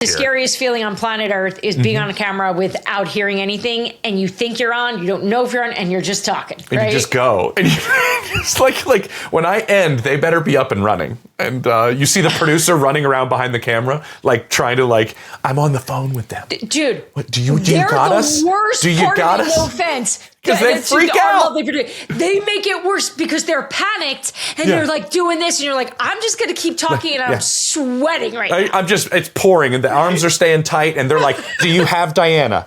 The scariest feeling on planet Earth is being on a camera without hearing anything, and you think you're on, you don't know if you're on, and you're just talking. And right? you just go. And it's like when I end, they better be up and running. And you see the producer running around behind the camera, like trying to I'm on the phone with them. Dude, what, do you got us? They're the worst do you part got of it, us? no offense. Because they freak out. They make it worse because they're panicked and they're like doing this, and you're like, I'm just going to keep talking, and I'm sweating right now. It's pouring, and the arms are staying tight, and they're like, do you have Dianna?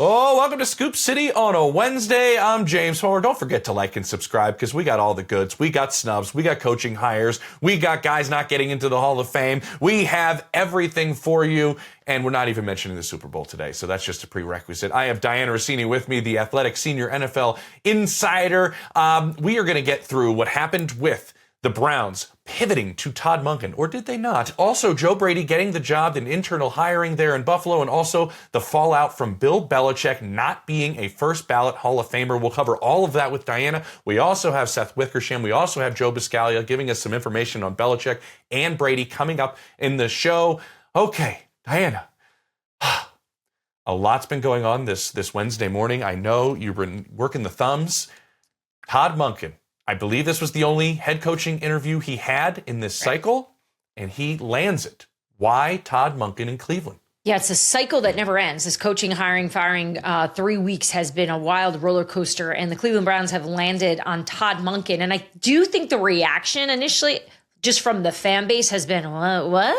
Oh, welcome to Scoop City on a Wednesday. I'm James Homer. Don't forget to like and subscribe because we got all the goods. We got snubs. We got coaching hires. We got guys not getting into the Hall of Fame. We have everything for you. And we're not even mentioning the Super Bowl today, so that's just a prerequisite. I have Dianna Russini with me, the Athletic Senior NFL Insider. We are going to get through what happened with the Browns pivoting to Todd Monken, or did they not? Also, Joe Brady getting the job in internal hiring there in Buffalo, and also the fallout from Bill Belichick not being a first-ballot Hall of Famer. We'll cover all of that with Dianna. We also have Seth Wickersham. We also have Joe Biscaglia giving us some information on Belichick and Brady coming up in the show. Okay, Dianna. A lot's been going on this Wednesday morning. I know you've been working the thumbs. Todd Monken. I believe this was the only head coaching interview he had in this cycle, and he lands it. Why Todd Monken in Cleveland? Yeah, it's a cycle that never ends. This coaching, hiring, firing, 3 weeks has been a wild roller coaster, and the Cleveland Browns have landed on Todd Monken. And I do think the reaction initially, just from the fan base, has been, what?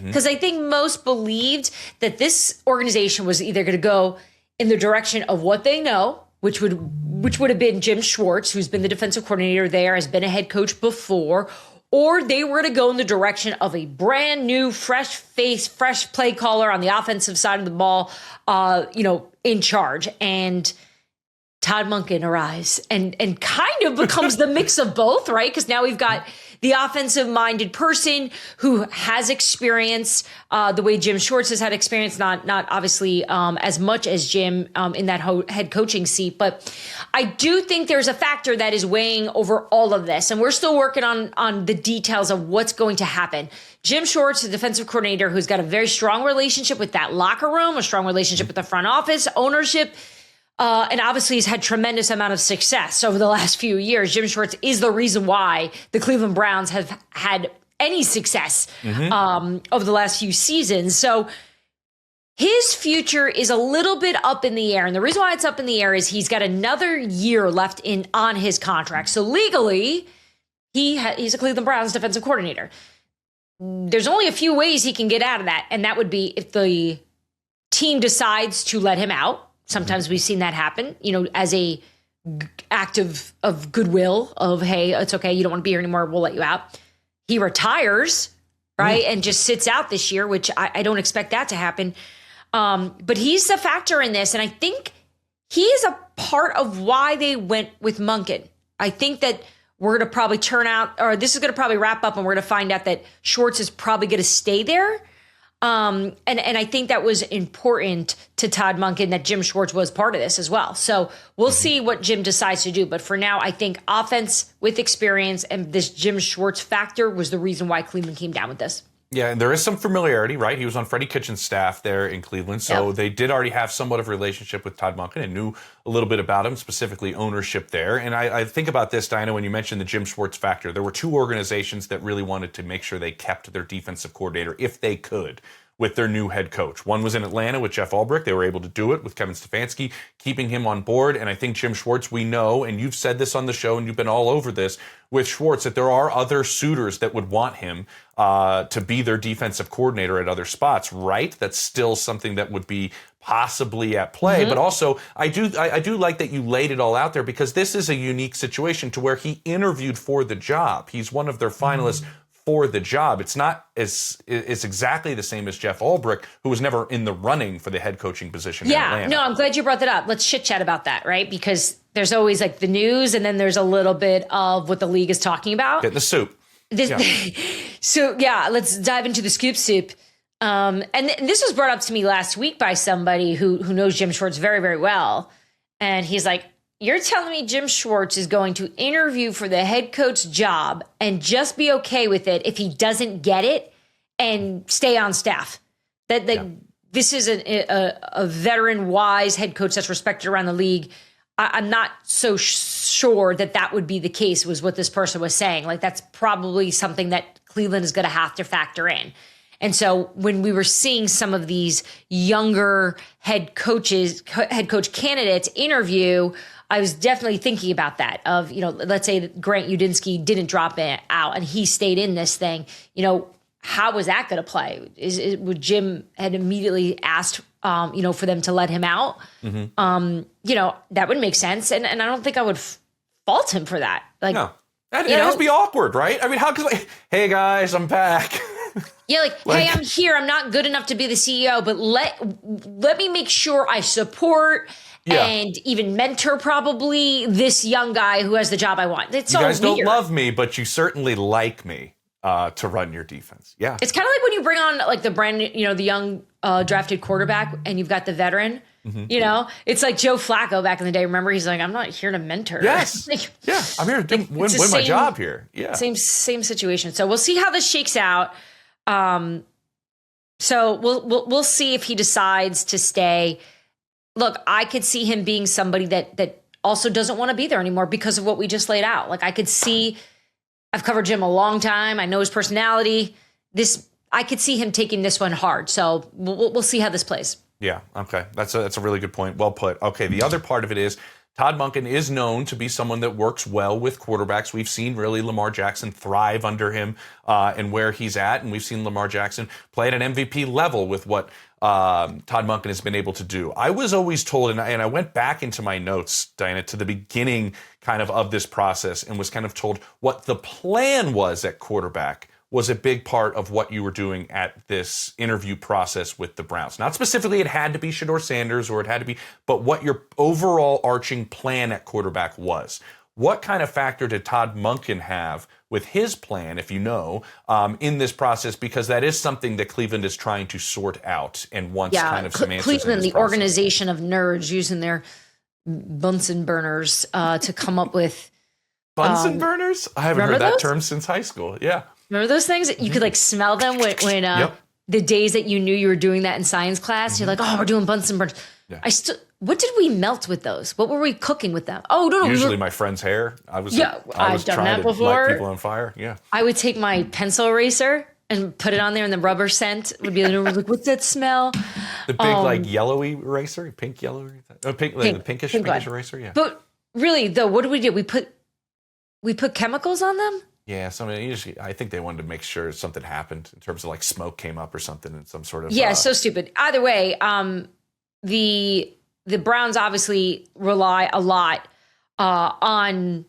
Because I think most believed that this organization was either going to go in the direction of what they know, which would have been Jim Schwartz, who's been the defensive coordinator there, has been a head coach before, or they were to go in the direction of a brand new, fresh face, fresh play caller on the offensive side of the ball, in charge. And Todd Monken arrives and kind of becomes the mix of both, right? Because now we've got the offensive-minded person who has experience the way Jim Schwartz has had experience, not obviously as much as Jim in that head coaching seat. But I do think there's a factor that is weighing over all of this, and we're still working on the details of what's going to happen. Jim Schwartz, the defensive coordinator, who's got a very strong relationship with that locker room, a strong relationship with the front office, ownership, and obviously he's had tremendous amount of success over the last few years. Jim Schwartz is the reason why the Cleveland Browns have had any success over the last few seasons. So his future is a little bit up in the air. And the reason why it's up in the air is he's got another year left on his contract. So legally, he's a Cleveland Browns defensive coordinator. There's only a few ways he can get out of that. And that would be if the team decides to let him out. Sometimes we've seen that happen, as a act of goodwill of, hey, it's okay, you don't want to be here anymore, we'll let you out. He retires, right, and just sits out this year, which I don't expect that to happen. But he's a factor in this, and I think he is a part of why they went with Monken. I think that we're going to probably this is going to probably wrap up, and we're going to find out that Schwartz is probably going to stay there. And I think that was important to Todd Monken that Jim Schwartz was part of this as well. So we'll see what Jim decides to do. But for now, I think offense with experience and this Jim Schwartz factor was the reason why Cleveland came down with this. Yeah, and there is some familiarity, right? He was on Freddie Kitchen's staff there in Cleveland, so they did already have somewhat of a relationship with Todd Monken and knew a little bit about him, specifically ownership there. And I think about this, Dianna, when you mentioned the Jim Schwartz factor, there were two organizations that really wanted to make sure they kept their defensive coordinator, if they could, with their new head coach. One was in Atlanta with Jeff Ulbrich. They were able to do it with Kevin Stefanski, keeping him on board. And I think Jim Schwartz, we know, and you've said this on the show and you've been all over this with Schwartz, that there are other suitors that would want him to be their defensive coordinator at other spots, right? That's still something that would be possibly at play. But also, I do like that you laid it all out there, because this is a unique situation to where he interviewed for the job. He's one of their finalists for the job. It's not it's exactly the same as Jeff Ulbrich, who was never in the running for the head coaching position in Atlanta. No, I'm glad you brought that up. Let's chit chat about that, right? Because there's always like the news, and then there's a little bit of what the league is talking about. Get in the soup. So let's dive into the scoop soup. And this was brought up to me last week by somebody who knows Jim Schwartz very, very well. And he's like, you're telling me Jim Schwartz is going to interview for the head coach job and just be okay with it if he doesn't get it and stay on staff? This is a veteran, wise head coach that's respected around the league. I'm not so sure that would be the case, was what this person was saying. Like, that's probably something that Cleveland is going to have to factor in. And so when we were seeing some of these younger head coach candidates interview, I was definitely thinking about that of, let's say that Grant Udinski didn't drop it out and he stayed in this thing. How was that going to play? Would Jim had immediately asked, for them to let him out? Mm-hmm. That would make sense. And I don't think I would fault him for that. Like, no, it has to be awkward, right? I mean, how could, hey guys, I'm back. Yeah, hey, I'm here. I'm not good enough to be the CEO, but let me make sure I support and even mentor probably this young guy who has the job I want. It's so weird. You guys don't love me, but you certainly like me to run your defense. Yeah. It's kind of like when you bring on like the brand, the young drafted quarterback and you've got the veteran. Mm-hmm. It's like Joe Flacco back in the day. Remember, he's like, I'm not here to mentor. Yes. I'm here to win my job here. Yeah. Same situation. So we'll see how this shakes out. So we'll see if he decides to stay. Look, I could see him being somebody that also doesn't want to be there anymore because of what we just laid out. Like, I could see, I've covered Jim a long time. I know his personality. I could see him taking this one hard. So we'll see how this plays. Yeah. Okay. That's a really good point. Well put. Okay. The other part of it is Todd Monken is known to be someone that works well with quarterbacks. We've seen really Lamar Jackson thrive under him and where he's at. And we've seen Lamar Jackson play at an MVP level with what Todd Monken has been able to do. I was always told, and I went back into my notes, Dianna, to the beginning kind of this process and was kind of told what the plan was at quarterback was a big part of what you were doing at this interview process with the Browns. Not specifically it had to be Shedeur Sanders or it had to be, but what your overall arching plan at quarterback was. What kind of factor did Todd Monken have with his plan, if you know, in this process? Because that is something that Cleveland is trying to sort out and wants kind of some answers. Cleveland, the organization of nerds using their Bunsen burners to come up with... Bunsen burners? I haven't heard that term since high school. Yeah. Remember those things? You could like smell them when the days that you knew you were doing that in science class. You're like, oh, we're doing Bunsen burners. Yeah. What did we melt with those? What were we cooking with them? Oh, no. Usually my friend's hair. I was I've done that before. Light people on fire. Yeah. I would take my pencil eraser and put it on there, and the rubber scent would be like, what's that smell? The big yellowy eraser, pink yellow, the pinkish eraser. Yeah. But really, though, what did we do? We put chemicals on them. Yeah, I think they wanted to make sure something happened in terms of like smoke came up or something in some sort of... Yeah, so stupid. Either way, the Browns obviously rely a lot on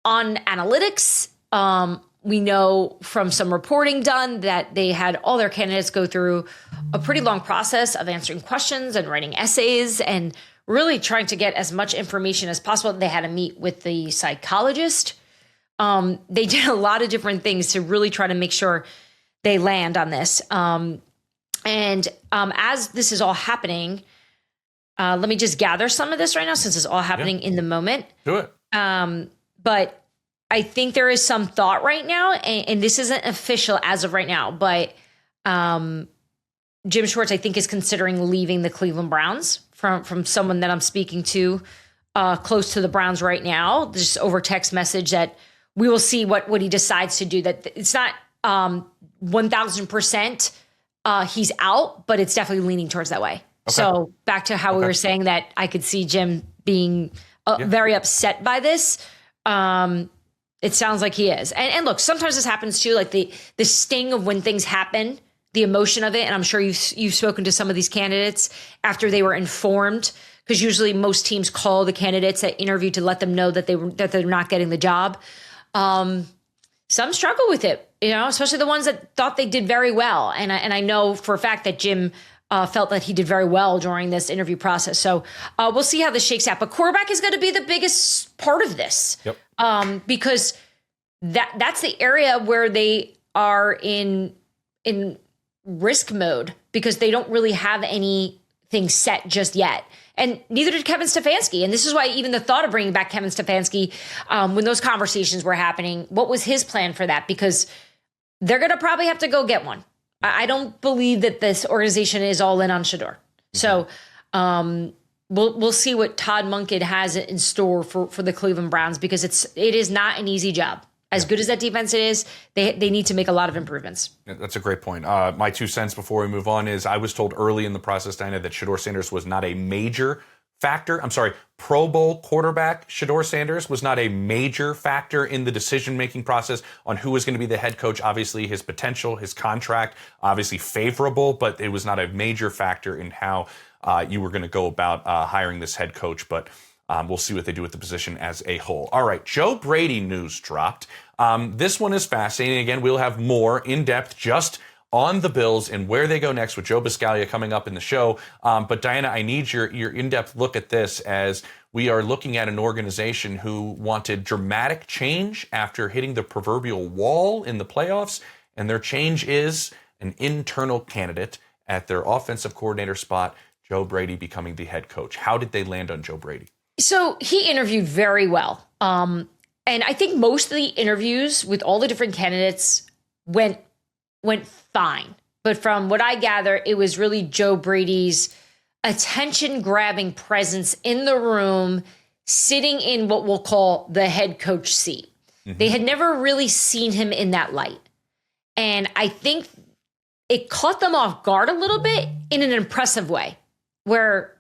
analytics. We know from some reporting done that they had all their candidates go through a pretty long process of answering questions and writing essays and really trying to get as much information as possible. They had to meet with the psychologist. They did a lot of different things to really try to make sure they land on this. As this is all happening, let me just gather some of this right now since it's all happening in the moment. Do it. But I think there is some thought right now, and this isn't official as of right now, but Jim Schwartz, I think, is considering leaving the Cleveland Browns from someone that I'm speaking to close to the Browns right now. Just over text message that we will see what he decides to do. That it's not 1,000% he's out, but it's definitely leaning towards that way. Okay. So back to how we were saying that I could see Jim being very upset by this. It sounds like he is. And look, sometimes this happens too, like the sting of when things happen, the emotion of it. And I'm sure you've spoken to some of these candidates after they were informed, because usually most teams call the candidates that interview to let them know that they're not getting the job. Some struggle with it, especially the ones that thought they did very well. And I know for a fact that Jim felt that he did very well during this interview process. So we'll see how this shakes out. But quarterback is going to be the biggest part of this. Yep. Because that's the area where they are in risk mode, because they don't really have anything set just yet. And neither did Kevin Stefanski. And this is why even the thought of bringing back Kevin Stefanski, when those conversations were happening, what was his plan for that? Because they're going to probably have to go get one. I don't believe that this organization is all in on Shedeur. So we'll see what Todd Monken has in store for the Cleveland Browns, because it is not an easy job. As good as that defense is, they need to make a lot of improvements. That's a great point. My 2 cents before we move on is I was told early in the process, Dianna, that Shedeur Sanders was not a major factor. I'm sorry, Pro Bowl quarterback Shedeur Sanders was not a major factor in the decision-making process on who was going to be the head coach. Obviously, his potential, his contract, obviously favorable, but it was not a major factor in how you were going to go about hiring this head coach. But we'll see what they do with the position as a whole. All right, Joe Brady news dropped. This one is fascinating. Again, we'll have more in-depth just on the Bills and where they go next with Joe Biscaglia coming up in the show. But Dianna, I need your in-depth look at this, as we are looking at an organization who wanted dramatic change after hitting the proverbial wall in the playoffs. And their change is an internal candidate at their offensive coordinator spot, Joe Brady becoming the head coach. How did they land on Joe Brady? So he interviewed very well. And I think most of the interviews with all the different candidates went fine. But from what I gather, it was really Joe Brady's attention-grabbing presence in the room, sitting in what we'll call the head coach seat. Mm-hmm. They had never really seen him in that light. And I think it caught them off guard a little bit in an impressive way, where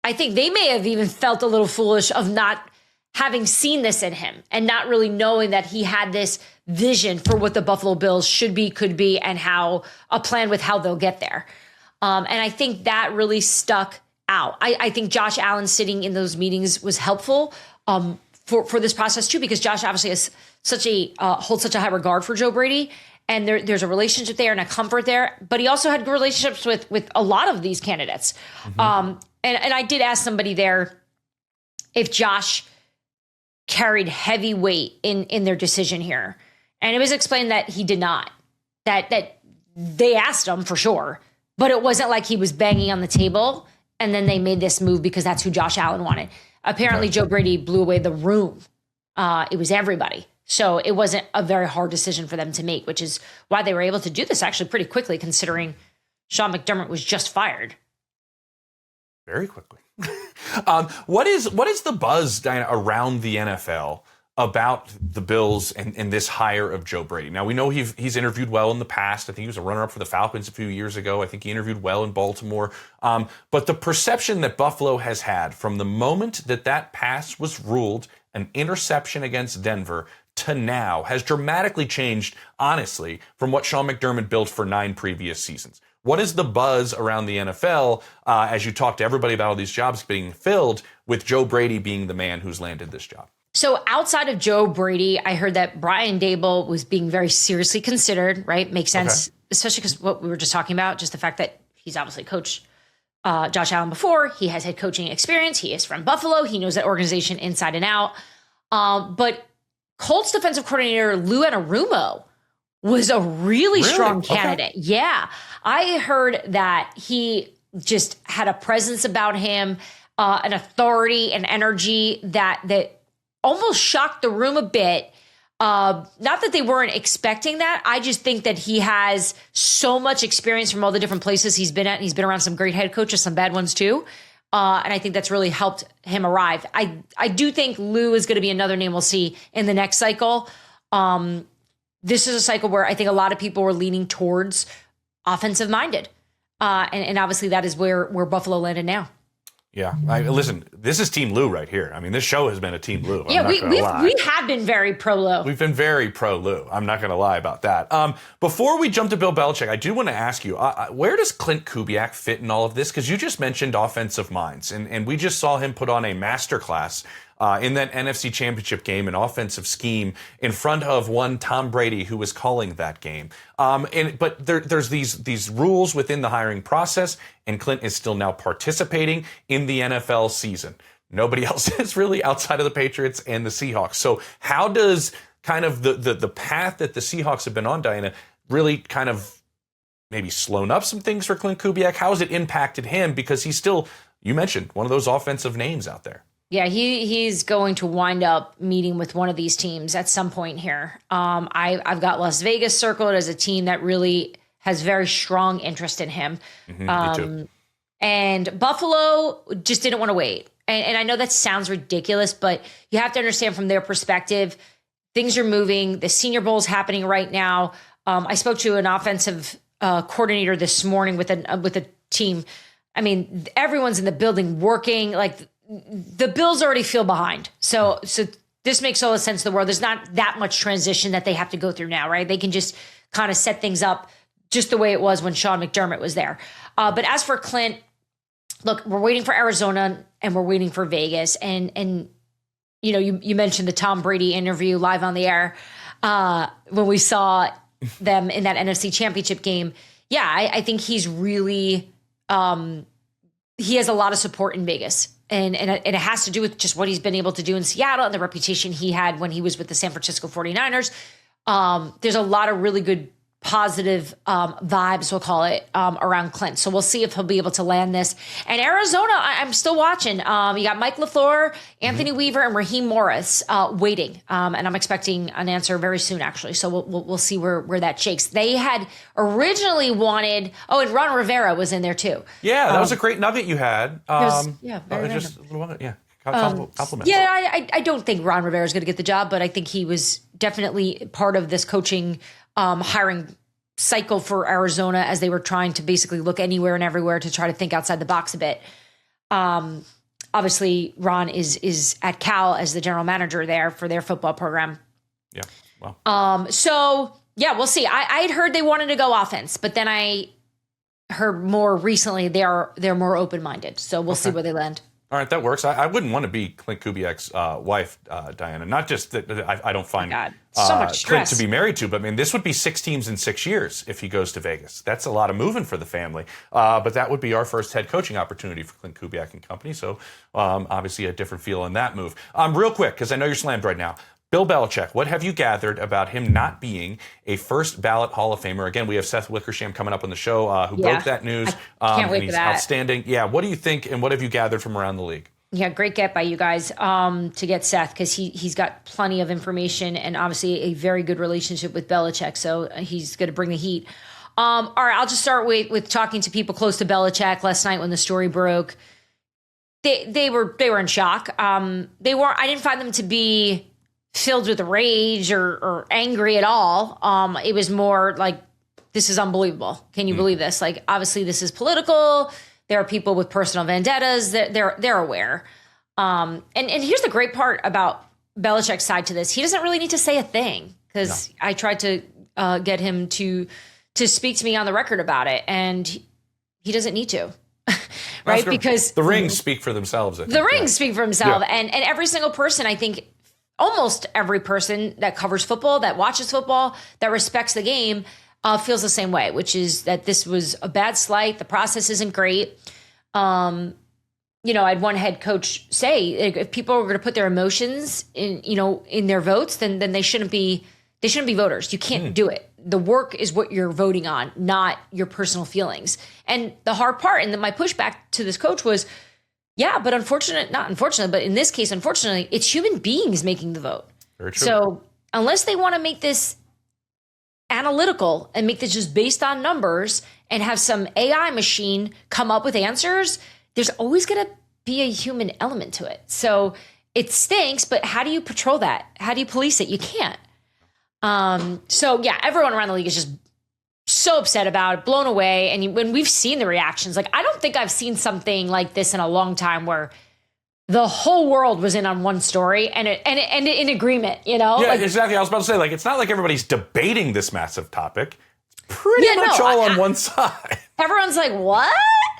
I think they may have even felt a little foolish of not having seen this in him and not really knowing that he had this vision for what the Buffalo Bills should be, could be, and how a plan with how they'll get there. And I think that really stuck out. I think Josh Allen sitting in those meetings was helpful for this process too, because Josh obviously has holds such a high regard for Joe Brady. And there's a relationship there and a comfort there. But he also had good relationships with a lot of these candidates. Mm-hmm. And I did ask somebody there if Josh carried heavy weight in their decision here. And it was explained that he did not. That they asked him for sure, but it wasn't like he was banging on the table and then they made this move because that's who Josh Allen wanted. Apparently, Joe Brady blew away the room. It was everybody. So it wasn't a very hard decision for them to make, which is why they were able to do this actually pretty quickly, considering Sean McDermott was just fired. Very quickly. What is the buzz, Dianna, around the NFL about the Bills and this hire of Joe Brady? Now, we know he's interviewed well in the past. I think he was a runner-up for the Falcons a few years ago. I think he interviewed well in Baltimore. But the perception that Buffalo has had from the moment that pass was ruled an interception against Denver to now has dramatically changed, honestly, from what Sean McDermott built for 9 previous seasons. What is the buzz around the NFL as you talk to everybody about all these jobs being filled, with Joe Brady being the man who's landed this job? So outside of Joe Brady, I heard that Brian Daboll was being very seriously considered, right? Makes sense, especially because what we were just talking about, just the fact that he's obviously coached Josh Allen before. He has head coaching experience. He is from Buffalo. He knows that organization inside and out. But Colts defensive coordinator Lou Anarumo was a really strong candidate. Okay. Yeah. I heard that he just had a presence about him, an authority and energy that almost shocked the room a bit. Not that they weren't expecting that. I just think that he has so much experience from all the different places he's been at. And he's been around some great head coaches, some bad ones too. And I think that's really helped him arrive. I do think Lou is going to be another name we'll see in the next cycle. This is a cycle where I think a lot of people were leaning towards offensive minded. And obviously that is where Buffalo landed now. Yeah. Listen, this is Team Lou right here. I mean, this show has been a Team Lou. Yeah, we have been very pro Lou. We've been very pro Lou. I'm not going to lie about that. Before we jump to Bill Belichick, I do want to ask you, where does Klint Kubiak fit in all of this? Because you just mentioned offensive minds, and we just saw him put on a masterclass in that NFC Championship game, an offensive scheme in front of one Tom Brady, who was calling that game. But there's these rules within the hiring process, and Klint is still now participating in the NFL season. Nobody else is really outside of the Patriots and the Seahawks. So how does kind of the path that the Seahawks have been on, Dianna, really kind of maybe slowed up some things for Klint Kubiak? How has it impacted him? Because he's still you mentioned one of those offensive names out there. Yeah, he's going to wind up meeting with one of these teams at some point here. I've got Las Vegas circled as a team that really has very strong interest in him. Me too. And Buffalo just didn't want to wait. And I know that sounds ridiculous, but you have to understand from their perspective, things are moving. The Senior Bowl is happening right now. I spoke to an offensive coordinator this morning with a team. I mean, everyone's in the building working. Like, the Bills already feel behind. So this makes all the sense in the world. There's not that much transition that they have to go through now, right? They can just kind of set things up just the way it was when Sean McDermott was there. But as for Klint, look, we're waiting for Arizona and we're waiting for Vegas. And you know, you mentioned the Tom Brady interview live on the air when we saw them in that NFC Championship game. Yeah, I think he's really he has a lot of support in Vegas. And it has to do with just what he's been able to do in Seattle and the reputation he had when he was with the San Francisco 49ers. There's a lot of really good positive vibes, we'll call it, around Klint. So we'll see if he'll be able to land this. And Arizona, I'm still watching. You got Mike LaFleur, Anthony Weaver, and Raheem Morris waiting. And I'm expecting an answer very soon, actually. So we'll see where that shakes. They had originally wanted, and Ron Rivera was in there too. Yeah, that was a great nugget you had. Very just random. Compliment. Yeah, I don't think Ron Rivera is going to get the job, but I think he was definitely part of this coaching hiring cycle for Arizona as they were trying to basically look anywhere and everywhere to try to think outside the box a bit. Obviously, Ron is at Cal as the general manager there for their football program. Yeah. Wow. So yeah, we'll see. I had heard they wanted to go offense, but then I heard more recently they're more open-minded. So we'll see where they land. All right, that works. I wouldn't want to be Klint Kubiak's wife, Dianna. Not just that I don't find so much stress Klint to be married to, but I mean, this would be 6 teams in 6 years if he goes to Vegas. That's a lot of moving for the family. But that would be our first head coaching opportunity for Klint Kubiak and company. So obviously a different feel in that move. Real quick, because I know you're slammed right now. Bill Belichick, what have you gathered about him not being a first ballot Hall of Famer? Again, we have Seth Wickersham coming up on the show who broke that news. Can't wait and he's for that. outstanding. Yeah, what do you think and what have you gathered from around the league? Yeah, great get by you guys to get Seth because he's got plenty of information and obviously a very good relationship with Belichick. So he's going to bring the heat. All right, I'll just start with talking to people close to Belichick last night when the story broke. They were in shock. I didn't find them to be filled with rage or angry at all. It was more like, this is unbelievable. Can you believe this? Like, obviously this is political. There are people with personal vendettas. They're aware. And here's the great part about Belichick's side to this. He doesn't really need to say a thing because I tried to get him to speak to me on the record about it. And he doesn't need to. Right? Because the rings speak for themselves. I think. The rings speak for themselves. Yeah. And every single person, I think, almost every person that covers football, that watches football, that respects the game, feels the same way, which is that this was a bad slight. The process isn't great. I had one head coach say, if people are going to put their emotions in their votes, then they shouldn't be voters. You can't do it. The work is what you're voting on, not your personal feelings. And the hard part, and my pushback to this coach was, yeah, but but in this case, unfortunately, it's human beings making the vote. Very true. So unless they want to make this analytical and make this just based on numbers and have some AI machine come up with answers, there's always going to be a human element to it. So it stinks, but how do you patrol that? How do you police it? You can't. So yeah, everyone around the league is just so upset about it, blown away. And when we've seen the reactions, like I don't think I've seen something like this in a long time where the whole world was in on one story and in agreement, Yeah, exactly. I was about to say, like, it's not like everybody's debating this massive topic. It's pretty much all on one side. Everyone's like, what?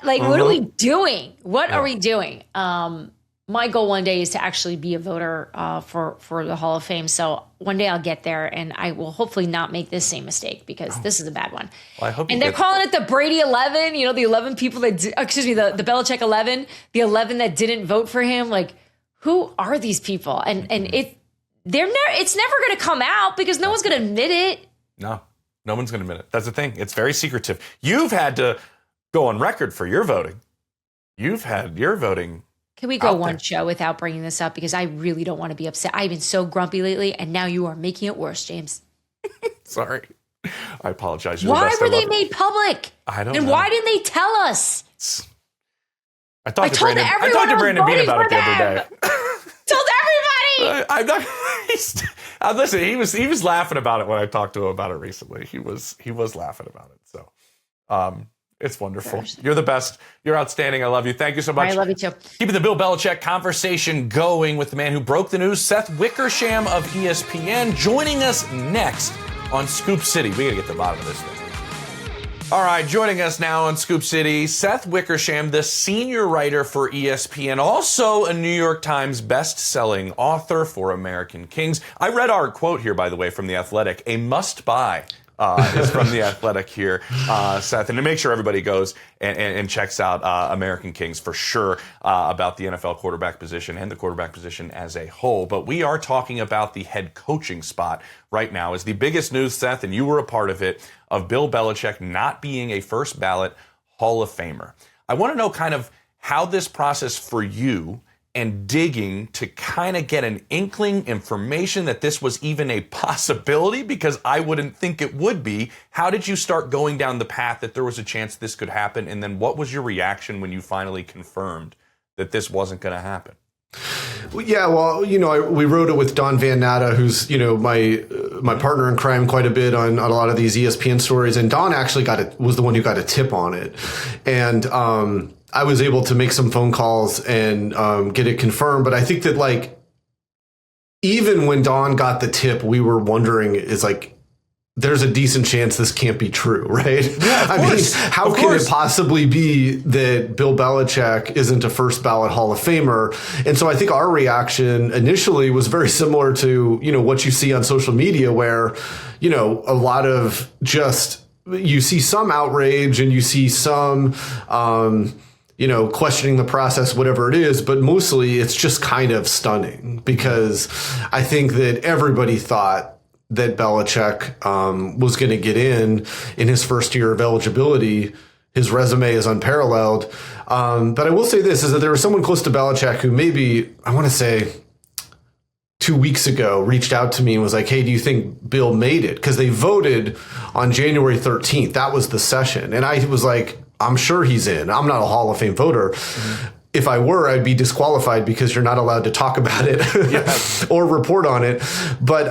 Like, what are we doing? What are we doing? My goal one day is to actually be a voter for the Hall of Fame. So one day I'll get there and I will hopefully not make this same mistake because this is a bad one. Well, I hope and they're calling it the Brady 11, the 11 people that, the Belichick 11, the 11 that didn't vote for him. Like, who are these people? And it's never going to come out because no one's going to admit it. No one's going to admit it. That's the thing. It's very secretive. You've had to go on record for your voting. You're voting. Can we go one show without bringing this up? Because I really don't want to be upset. I've been so grumpy lately, and now you are making it worse, James. Sorry. I apologize. Why were they made public? I don't know. And why didn't they tell us? I talked to Brandon Bean about it the other day. Told everybody. I'm not. Listen, he was laughing about it when I talked to him about it recently. He was laughing about it. So, it's wonderful. You're the best. You're outstanding. I love you. Thank you so much. I love you too. Keeping the Bill Belichick conversation going with the man who broke the news, Seth Wickersham of ESPN, joining us next on Scoop City. We got to get to the bottom of this thing. All right, joining us now on Scoop City, Seth Wickersham, the senior writer for ESPN, also a New York Times best-selling author for American Kings. I read our quote here, by the way, from The Athletic, a must-buy. Is from The Athletic here, Seth. And to make sure everybody goes and checks out American Kings for sure about the NFL quarterback position and the quarterback position as a whole. But we are talking about the head coaching spot right now. Is the biggest news, Seth, and you were a part of it, of Bill Belichick not being a first ballot Hall of Famer. I want to know kind of how this process for you and digging to kind of get an inkling, information that this was even a possibility, because I wouldn't think it would be. How did you start going down the path that there was a chance this could happen? And then what was your reaction when you finally confirmed that this wasn't going to happen? Yeah, well, we wrote it with Don Van Natta, who's, my partner in crime quite a bit on a lot of these ESPN stories. And Don actually was the one who got a tip on it. And, I was able to make some phone calls and get it confirmed. But I think that even when Don got the tip, we were wondering, there's a decent chance this can't be true, right? Yeah, I mean, how can it possibly be that Bill Belichick isn't a first ballot Hall of Famer? And so I think our reaction initially was very similar to, what you see on social media, where, a lot of you see some outrage and you see some, questioning the process, whatever it is, but mostly it's just kind of stunning, because I think that everybody thought that Belichick was going to get in his first year of eligibility. His resume is unparalleled. But I will say this, is that there was someone close to Belichick who maybe, I want to say 2 weeks ago, reached out to me and was like, hey, do you think Bill made it? Because they voted on January 13th. That was the session. And I was like, I'm sure he's in. I'm not a Hall of Fame voter. Mm-hmm. If I were, I'd be disqualified because you're not allowed to talk about it or report on it. But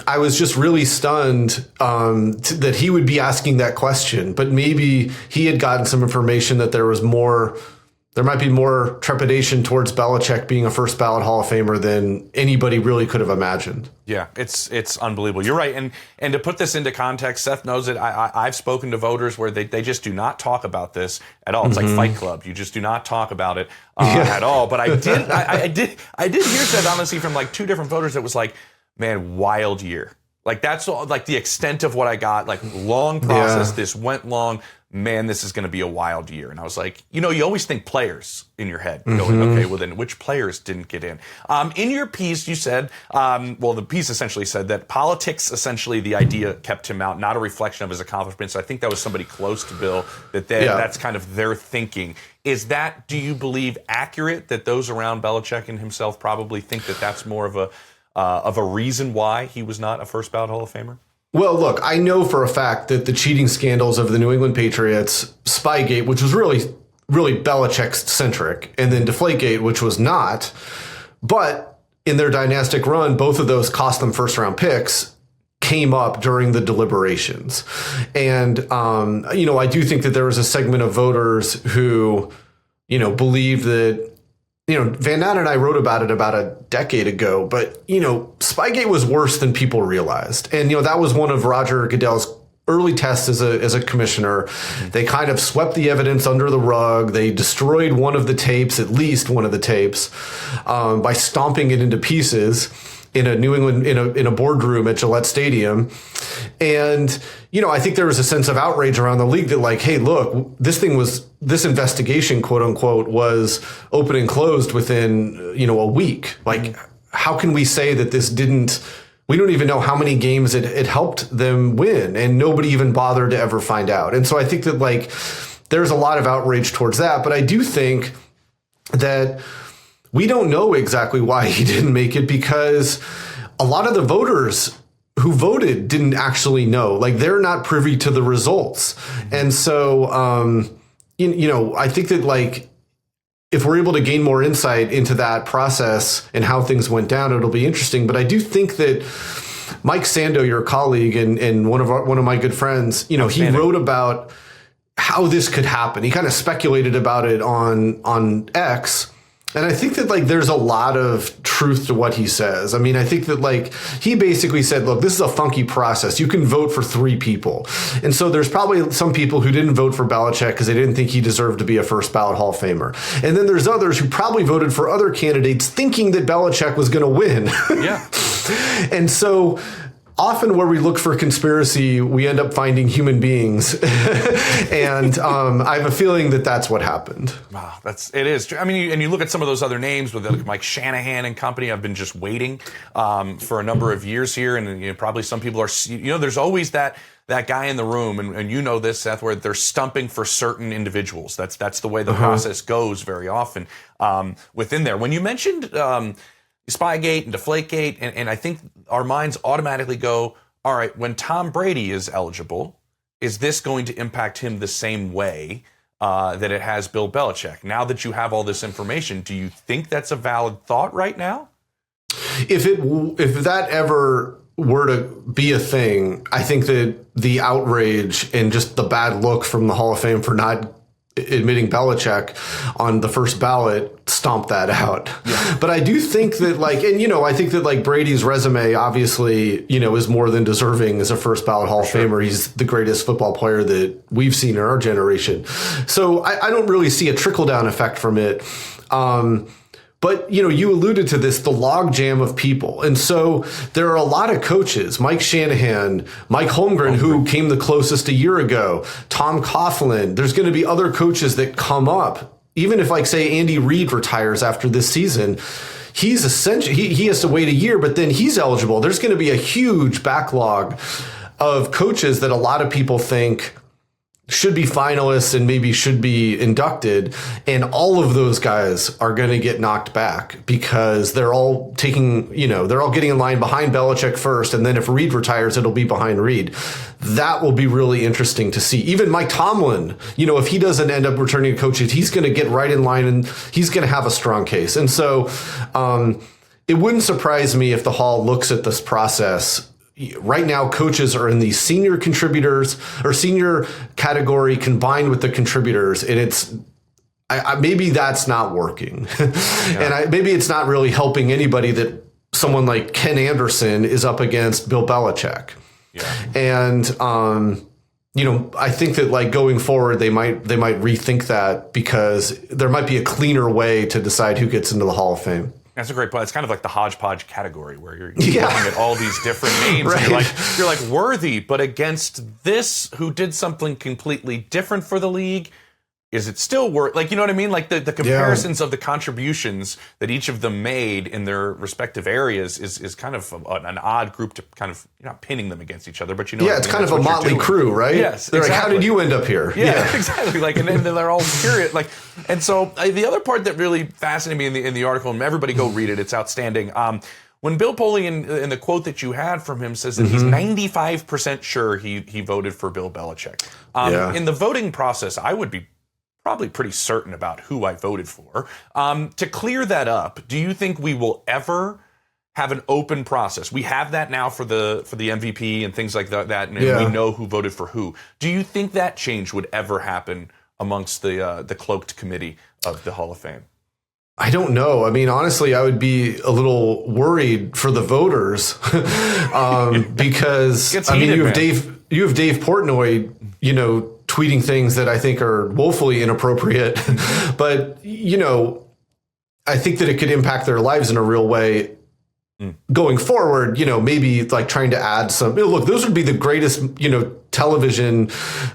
I was just really stunned that he would be asking that question. But maybe he had gotten some information that there might be more trepidation towards Belichick being a first ballot Hall of Famer than anybody really could have imagined. Yeah, it's unbelievable. You're right. And to put this into context, Seth knows it. I've spoken to voters where they just do not talk about this at all. It's like Fight Club. You just do not talk about it at all. But I did hear, Seth, honestly, from two different voters that was like, man, wild year. That's the extent of what I got. Long process. Yeah. This went long. Man, this is going to be a wild year. And I was like, you always think players in your head going, okay, well then which players didn't get in? In your piece, you said, the piece essentially said that politics, essentially the idea kept him out, not a reflection of his accomplishments. I think that was somebody close to Bill that's kind of their thinking. Is that, do you believe, accurate that those around Belichick and himself probably think that that's more of a reason why he was not a first ballot Hall of Famer? Well, look, I know for a fact that the cheating scandals of the New England Patriots, Spygate, which was really, really Belichick-centric, and then Deflategate, which was not, but in their dynastic run, both of those cost them first-round picks, came up during the deliberations. And, I do think that there was a segment of voters who, believed that, Van Natta and I wrote about it about a decade ago, but, Spygate was worse than people realized. And, that was one of Roger Goodell's early tests as a commissioner. They kind of swept the evidence under the rug. They destroyed one of the tapes, at least one of the tapes, by stomping it into pieces in a New England, in a boardroom at Gillette Stadium. And, I think there was a sense of outrage around the league that hey, look, this investigation, quote unquote, was open and closed within, a week. How can we say that we don't even know how many games it helped them win, and nobody even bothered to ever find out. And so I think that there's a lot of outrage towards that. But I do think that we don't know exactly why he didn't make it, because a lot of the voters who voted didn't actually know. Like, they're not privy to the results. And so, I think that, like, if we're able to gain more insight into that process and how things went down, it'll be interesting. But I do think that Mike Sando, your colleague and one of my good friends, he wrote about how this could happen. He kind of speculated about it on X. And I think that, like, there's a lot of truth to what he says. I mean, I think that, like, he basically said, look, this is a funky process. You can vote for 3 people. And so there's probably some people who didn't vote for Belichick because they didn't think he deserved to be a first ballot Hall of Famer. And then there's others who probably voted for other candidates thinking that Belichick was going to win. Yeah. And so often where we look for conspiracy, we end up finding human beings. And I have a feeling that that's what happened. Wow, it is. I mean, and you look at some of those other names with like Mike Shanahan and company. I've been just waiting for a number of years here. And probably some people are, there's always that guy in the room. And you know this, Seth, where they're stumping for certain individuals. That's the way the process goes very often within there. When you mentioned Spygate and Deflategate, and I think our minds automatically go, all right, when Tom Brady is eligible, is this going to impact him the same way that it has Bill Belichick? Now that you have all this information, do you think that's a valid thought right now? If that ever were to be a thing, I think that the outrage and just the bad look from the Hall of Fame for not admitting Belichick on the first ballot stomped that out. Yeah. But I do think that, like, and I think that, like, Brady's resume obviously, is more than deserving as a first ballot Hall of Famer. He's the greatest football player that we've seen in our generation. So I don't really see a trickle down effect from it. But, you alluded to this, the logjam of people. And so there are a lot of coaches, Mike Shanahan, Mike Holmgren, who came the closest a year ago, Tom Coughlin. There's going to be other coaches that come up. Even if, like, say, Andy Reid retires after this season, he's essentially, he has to wait a year, but then he's eligible. There's going to be a huge backlog of coaches that a lot of people think should be finalists and maybe should be inducted. And all of those guys are going to get knocked back because they're all taking, they're all getting in line behind Belichick first. And then if Reid retires, it'll be behind Reid. That will be really interesting to see. Even Mike Tomlin, if he doesn't end up returning to coach, he's going to get right in line and he's going to have a strong case. And so it wouldn't surprise me if the Hall looks at this process. Right now, coaches are in the senior contributors or senior category combined with the contributors. And it's maybe that's not working. Yeah. And maybe it's not really helping anybody that someone like Ken Anderson is up against Bill Belichick. Yeah. And, I think that, like, going forward, they might rethink that because there might be a cleaner way to decide who gets into the Hall of Fame. That's a great point. It's kind of like the hodgepodge category where you're looking at all these different names. Right. And you're like worthy, but against this who did something completely different for the league, is it still worth? Like, you know what I mean? Like the comparisons of the contributions that each of them made in their respective areas is kind of an odd group to kind of, you're not pinning them against each other, but it's kind of a motley crew, right? Yes, they're exactly. Like, how did you end up here? Yeah. Exactly. Like, and then they're all curious. Like, and so the other part that really fascinated me in the article, and everybody go read it, it's outstanding. When Bill Polian, in the quote that you had from him, says that he's 95% sure he voted for Bill Belichick. In the voting process, I would be probably pretty certain about who I voted for. To clear that up, do you think we will ever have an open process? We have that now for the MVP and things like that, and we know who voted for who. Do you think that change would ever happen amongst the cloaked committee of the Hall of Fame? I don't know. I mean, honestly, I would be a little worried for the voters because you have Dave Portnoy, tweeting things that I think are woefully inappropriate. But, I think that it could impact their lives in a real way going forward, maybe like trying to add some, look, those would be the greatest, television,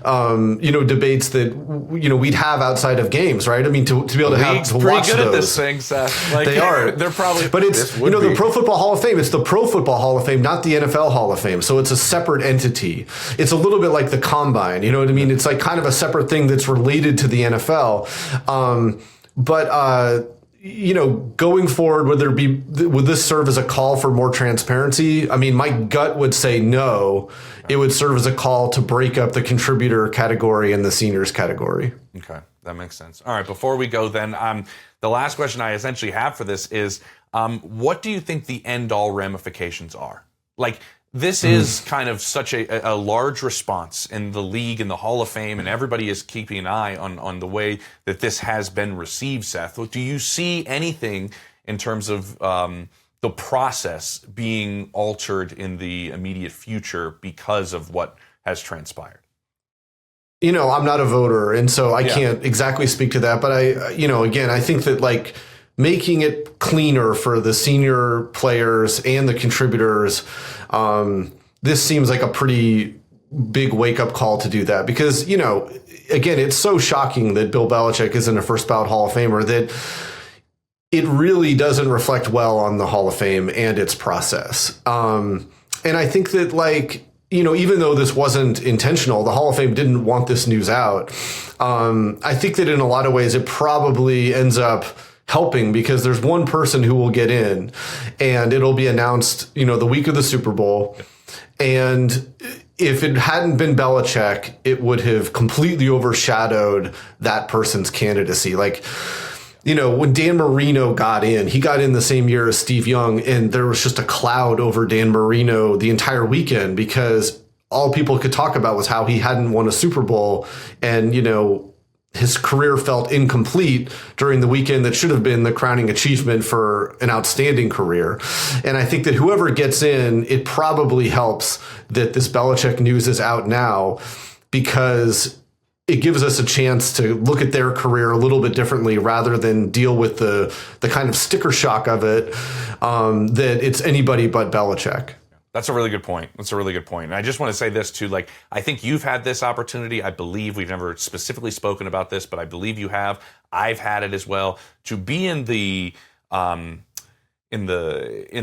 debates that, we'd have outside of games, right? I mean, to be able to have to watch pretty good those. at this thing, Seth. Like, they are. They're probably. But it's, the Pro Football Hall of Fame. It's the Pro Football Hall of Fame, not the NFL Hall of Fame. So it's a separate entity. It's a little bit like the Combine. You know what I mean? It's like kind of a separate thing that's related to the NFL. Going forward, would this serve as a call for more transparency? I mean, my gut would say no. It would serve as a call to break up the contributor category and the seniors category. Okay, that makes sense. All right, before we go then, the last question I essentially have for this is, what do you think the end-all ramifications are? Like, this is kind of such a large response in the league and the Hall of Fame, and everybody is keeping an eye on the way that this has been received, Seth. Do you see anything in terms of the process being altered in the immediate future because of what has transpired? I'm not a voter, and so I can't exactly speak to that. But I think that, like, making it cleaner for the senior players and the contributors, this seems like a pretty big wake-up call to do that. Because, again, it's so shocking that Bill Belichick isn't a first-ballot Hall of Famer that it really doesn't reflect well on the Hall of Fame and its process. And I think that, like, even though this wasn't intentional, the Hall of Fame didn't want this news out. I think that in a lot of ways it probably ends up helping, because there's one person who will get in and it'll be announced, the week of the Super Bowl. And if it hadn't been Belichick, it would have completely overshadowed that person's candidacy. Like, when Dan Marino got in, he got in the same year as Steve Young, and there was just a cloud over Dan Marino the entire weekend because all people could talk about was how he hadn't won a Super Bowl, and, his career felt incomplete during the weekend that should have been the crowning achievement for an outstanding career. And I think that whoever gets in, it probably helps that this Belichick news is out now, because it gives us a chance to look at their career a little bit differently rather than deal with the kind of sticker shock of it, that it's anybody but Belichick. That's a really good point. And I just want to say this too, like, I think you've had this opportunity. I believe we've never specifically spoken about this, but I believe you have. I've had it as well, to be in the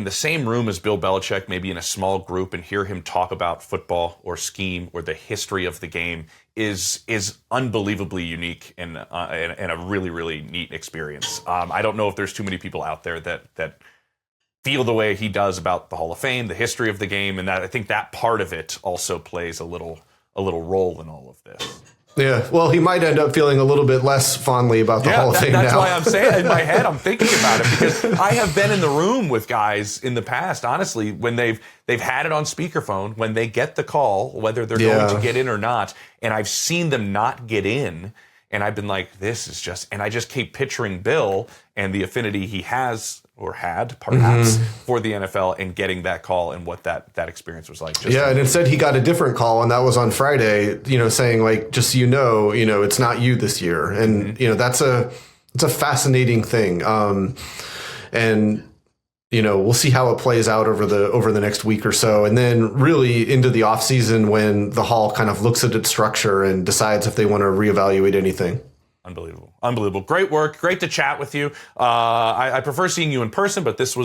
same room as Bill Belichick, maybe in a small group, and hear him talk about football or scheme or the history of the game is unbelievably unique and a really, really neat experience. I don't know if there's too many people out there that feel the way he does about the Hall of Fame, the history of the game, and that I think that part of it also plays a little role in all of this. Yeah, well, he might end up feeling a little bit less fondly about the Hall of Fame now. That's why I'm saying, in my head, I'm thinking about it, because I have been in the room with guys in the past, honestly, when they've had it on speakerphone, when they get the call, whether they're going to get in or not, and I've seen them not get in, and I've been like, this is just, and I just keep picturing Bill and the affinity he has or had perhaps for the NFL, and getting that call and what that experience was like. And instead he got a different call, and that was on Friday, saying, like, just so it's not you this year. And, it's a fascinating thing. And, we'll see how it plays out over the next week or so. And then really into the off season, when the Hall kind of looks at its structure and decides if they want to reevaluate anything. Unbelievable. Great work. Great to chat with you. I prefer seeing you in person, but this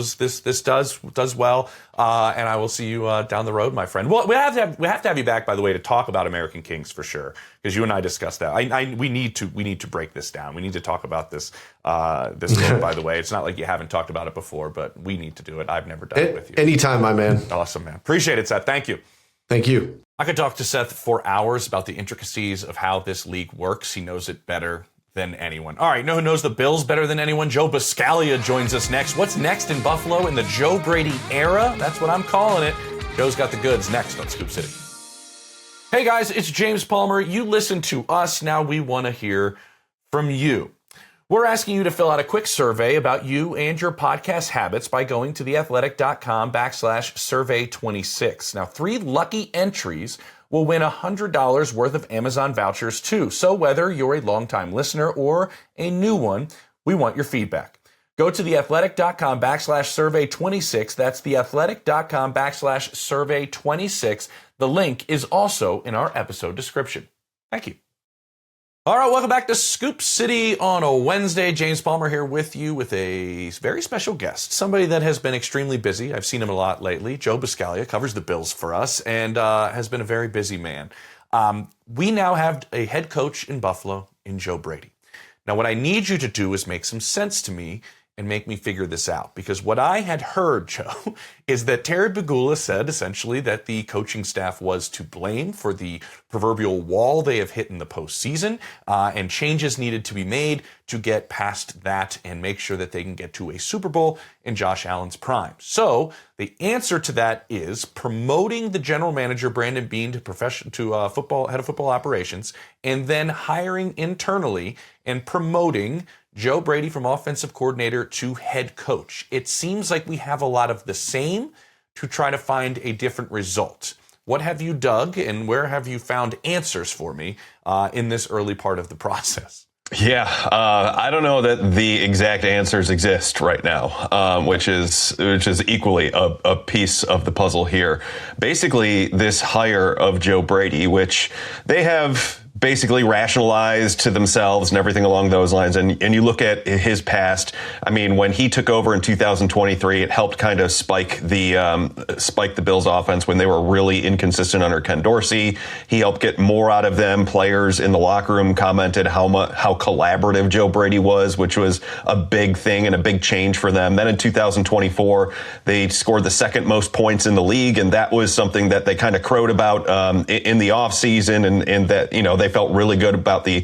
does well. And I will see you down the road, my friend. Well, we have to have you back, by the way, to talk about American Kings for sure, because you and I discussed that. We need to break this down. We need to talk about this book, by the way. It's not like you haven't talked about it before, but we need to do it. I've never done it with you. Anytime, my man. Awesome, man. Appreciate it, Seth. Thank you. Thank you. I could talk to Seth for hours about the intricacies of how this league works. He knows it better than anyone. All right, you know who knows the Bills better than anyone? Joe Buscaglia joins us next. What's next in Buffalo in the Joe Brady era? That's what I'm calling it. Joe's got the goods next on Scoop City. Hey guys, it's James Palmer. You listen to us. Now we want to hear from you. We're asking you to fill out a quick survey about you and your podcast habits by going to theathletic.com/survey26. Now, 3 lucky entries will win $100 worth of Amazon vouchers too. So whether you're a longtime listener or a new one, we want your feedback. Go to theathletic.com/survey26. That's theathletic.com/survey26. The link is also in our episode description. Thank you. All right, welcome back to Scoop City on a Wednesday. James Palmer here with you with a very special guest, somebody that has been extremely busy. I've seen him a lot lately. Joe Buscaglia covers the Bills for us and has been a very busy man. We now have a head coach in Buffalo in Joe Brady. Now, what I need you to do is make some sense to me and make me figure this out. Because what I had heard, Joe, is that Terry Pegula said essentially that the coaching staff was to blame for the proverbial wall they have hit in the postseason, and changes needed to be made to get past that and make sure that they can get to a Super Bowl in Josh Allen's prime. So the answer to that is promoting the general manager, Brandon Beane, to head of football operations, and then hiring internally and promoting Joe Brady from offensive coordinator to head coach. It seems like we have a lot of the same to try to find a different result. What have you dug and where have you found answers for me in this early part of the process? Yeah, I don't know that the exact answers exist right now, which is equally a piece of the puzzle here. Basically, this hire of Joe Brady, which they have basically rationalized to themselves and everything along those lines. And you look at his past. I mean, when he took over in 2023, it helped kind of spike the Bills offense when they were really inconsistent under Ken Dorsey. He helped get more out of them. Players in the locker room commented how collaborative Joe Brady was, which was a big thing and a big change for them. Then in 2024, they scored the second most points in the league. And that was something that they kind of crowed about in the offseason, and that, they felt really good about the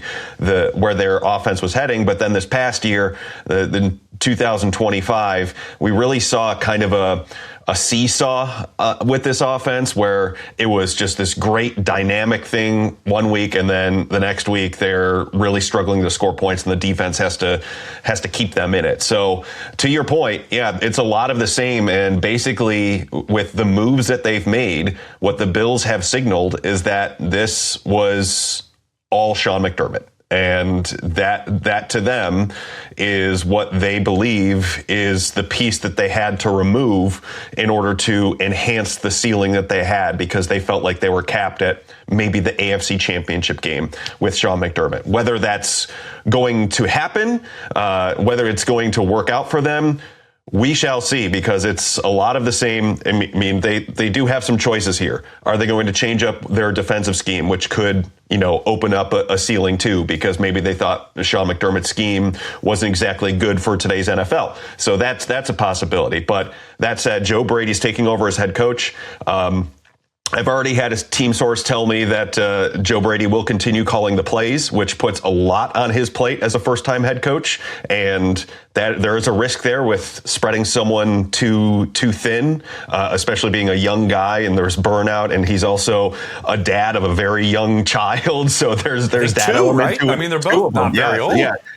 where their offense was heading. But then this past year, the 2025, we really saw kind of a seesaw with this offense, where it was just this great dynamic thing one week, and then the next week they're really struggling to score points, and the defense has to keep them in it. So to your point, yeah, it's a lot of the same. And basically, with the moves that they've made, what the Bills have signaled is that this was all Sean McDermott. And that to them is what they believe is the piece that they had to remove in order to enhance the ceiling that they had, because they felt like they were capped at maybe the AFC Championship game with Sean McDermott. Whether that's going to happen, whether it's going to work out for them, we shall see, because it's a lot of the same. I mean, they do have some choices here. Are they going to change up their defensive scheme, which could, open up a ceiling too, because maybe they thought Sean McDermott's scheme wasn't exactly good for today's NFL. So that's a possibility. But that said, Joe Brady's taking over as head coach. I've already had a team source tell me that Joe Brady will continue calling the plays, which puts a lot on his plate as a first-time head coach, and that there is a risk there with spreading someone too thin, especially being a young guy, and there's burnout, and he's also a dad of a very young child, so there's that element right? to it. I mean, they're both not very old.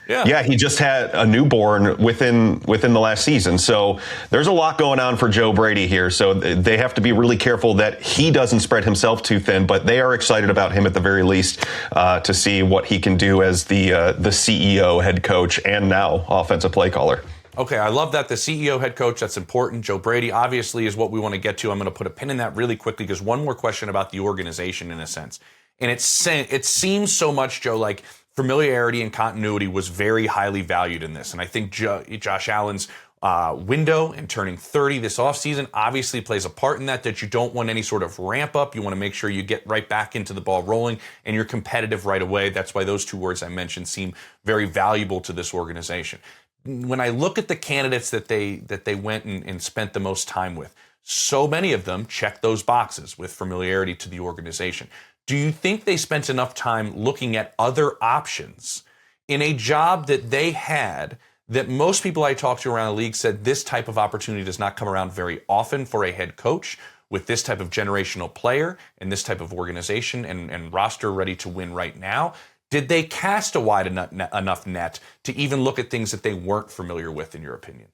Yeah, he just had a newborn within the last season, so there's a lot going on for Joe Brady here. So they have to be really careful that he doesn't spread himself too thin, but they are excited about him at the very least to see what he can do as the CEO, head coach, and now offensive play caller. Okay, I love that. The CEO, head coach, that's important. Joe Brady obviously is what we want to get to. I'm going to put a pin in that really quickly, because one more question about the organization in a sense. And it seems so much, Joe, like familiarity and continuity was very highly valued in this. And I think Josh Allen's window and turning 30 this offseason obviously plays a part in that you don't want any sort of ramp up. You want to make sure you get right back into the ball rolling and you're competitive right away. That's why those two words I mentioned seem very valuable to this organization. When I look at the candidates that they went and spent the most time with, so many of them check those boxes with familiarity to the organization. Do you think they spent enough time looking at other options in a job that they had that most people I talked to around the league said this type of opportunity does not come around very often for a head coach with this type of generational player and this type of organization and roster ready to win right now? Did they cast a wide enough net to even look at things that they weren't familiar with, in your opinion?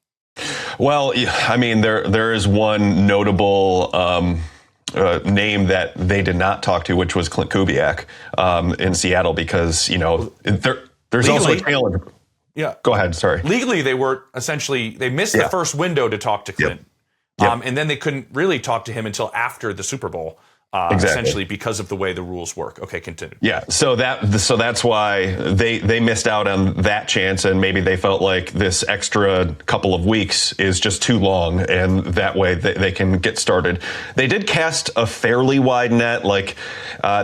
Well, I mean, there is one notable name that they did not talk to, which was Klint Kubiak in Seattle, because, there's also a challenge. Yeah. Go ahead. Sorry. Legally, they missed the first window to talk to Klint. Yep. And then they couldn't really talk to him until after the Super Bowl. Essentially because of the way the rules work. Okay, continue. Yeah, so that's why they missed out on that chance, and maybe they felt like this extra couple of weeks is just too long, and that way they can get started. They did cast a fairly wide net. Like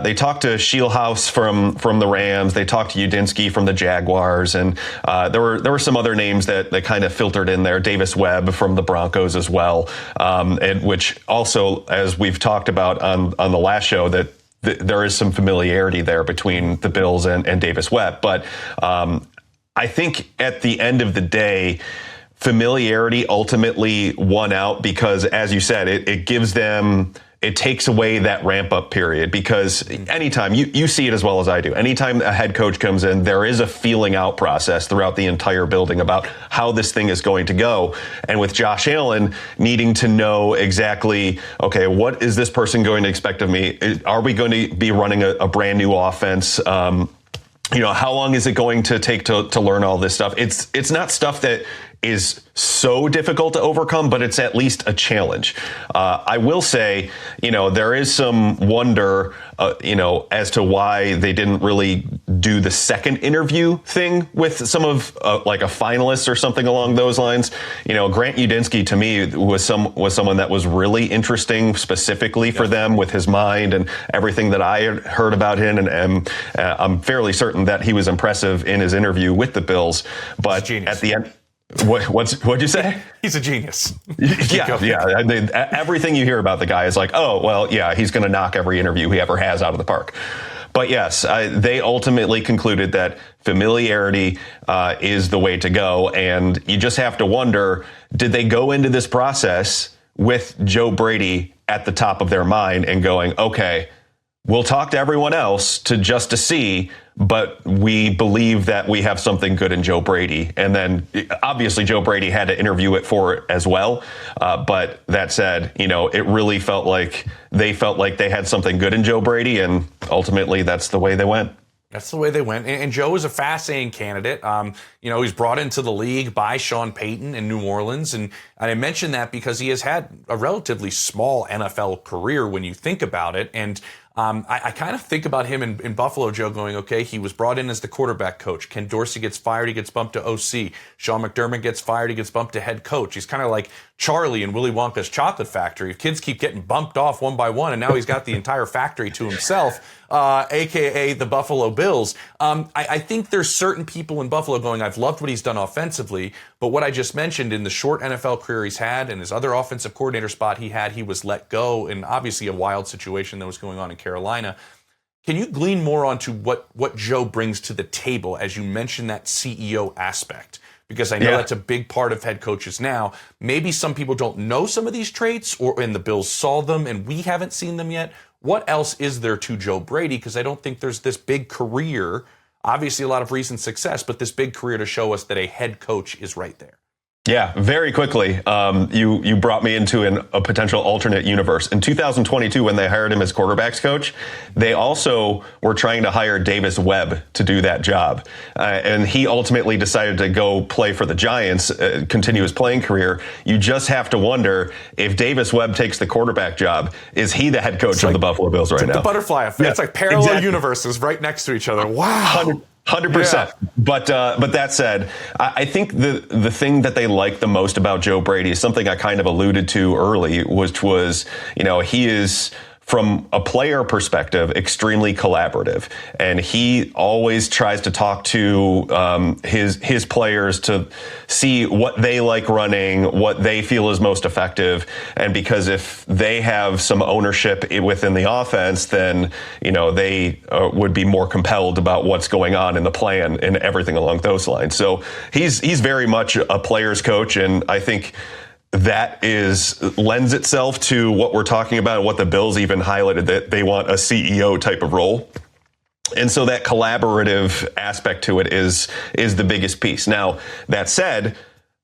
they talked to Shieldhouse from the Rams, they talked to Udinski from the Jaguars, and there were some other names that kind of filtered in there. Davis Webb from the Broncos as well, and which also, as we've talked about on the last show, that there is some familiarity there between the Bills and Davis Webb. But I think at the end of the day, familiarity ultimately won out because, as you said, it gives them, it takes away that ramp up period, because anytime you see it as well as I do, anytime a head coach comes in, there is a feeling out process throughout the entire building about how this thing is going to go. And with Josh Allen needing to know exactly, okay, what is this person going to expect of me? Are we going to be running a brand new offense? How long is it going to take to learn all this stuff? It's not stuff that is so difficult to overcome, but it's at least a challenge. I will say, there is some wonder, as to why they didn't really do the second interview thing with some of like a finalist or something along those lines. Grant Udinski to me was someone that was really interesting specifically for them with his mind and everything that I had heard about him. And I'm fairly certain that he was impressive in his interview with the Bills, but at the end, what'd you say? He's a genius. Yeah. Everything you hear about the guy is like, oh, well, yeah, he's going to knock every interview he ever has out of the park. But yes, they ultimately concluded that familiarity is the way to go. And you just have to wonder, did they go into this process with Joe Brady at the top of their mind and going, okay, we'll talk to everyone else to see, but we believe that we have something good in Joe Brady. And then obviously Joe Brady had to interview it for it as well. But that said, it really felt like they had something good in Joe Brady, and ultimately that's the way they went. That's the way they went. And Joe is a fascinating candidate. He's brought into the league by Sean Payton in New Orleans. And I mention that because he has had a relatively small NFL career when you think about it. And I kind of think about him in Buffalo, Joe, going, okay, he was brought in as the quarterback coach. Ken Dorsey gets fired, he gets bumped to OC. Sean McDermott gets fired, he gets bumped to head coach. He's kind of like Charlie in Willy Wonka's Chocolate Factory. Kids keep getting bumped off one by one, and now he's got the entire factory to himself, a.k.a. the Buffalo Bills. I think there's certain people in Buffalo going, I've loved what he's done offensively, but what I just mentioned, in the short NFL career he's had and his other offensive coordinator spot he was let go in obviously a wild situation that was going on in Carolina. Can you glean more onto what Joe brings to the table as you mentioned that CEO aspect? Because I know that's a big part of head coaches now. Maybe some people don't know some of these traits, and the Bills saw them and we haven't seen them yet. What else is there to Joe Brady? Because I don't think there's this big career, obviously a lot of recent success, but this big career to show us that a head coach is right there. Yeah, very quickly, you brought me into a potential alternate universe. In 2022, when they hired him as quarterbacks coach, they also were trying to hire Davis Webb to do that job. And he ultimately decided to go play for the Giants, continue his playing career. You just have to wonder, if Davis Webb takes the quarterback job, is he the head coach of the Buffalo Bills right now? The butterfly effect. Yeah, it's like parallel universes right next to each other. Wow. 100%. Yeah. But that said, I think the thing that they like the most about Joe Brady is something I kind of alluded to early, which was, he is, from a player perspective, extremely collaborative, and he always tries to talk to his players to see what they like running, what they feel is most effective, and because if they have some ownership within the offense, then they would be more compelled about what's going on in the plan and everything along those lines. So he's very much a player's coach, and I think that lends itself to what we're talking about, what the Bills even highlighted, that they want a CEO type of role. And so that collaborative aspect to it is the biggest piece. Now, that said,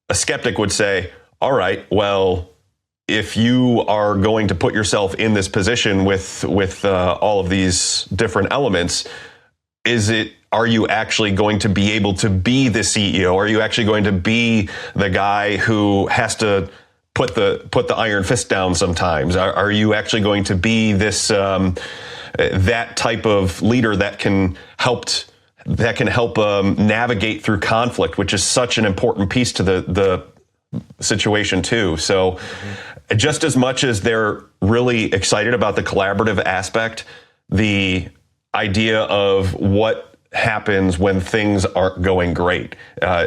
a skeptic would say, all right, well, if you are going to put yourself in this position with all of these different elements, are you actually going to be able to be the CEO? Are you actually going to be the guy who has to put the iron fist down sometimes? Are you actually going to be this that type of leader that can help navigate through conflict, which is such an important piece to the situation too. So just as much as they're really excited about the collaborative aspect, the idea of what happens when things aren't going great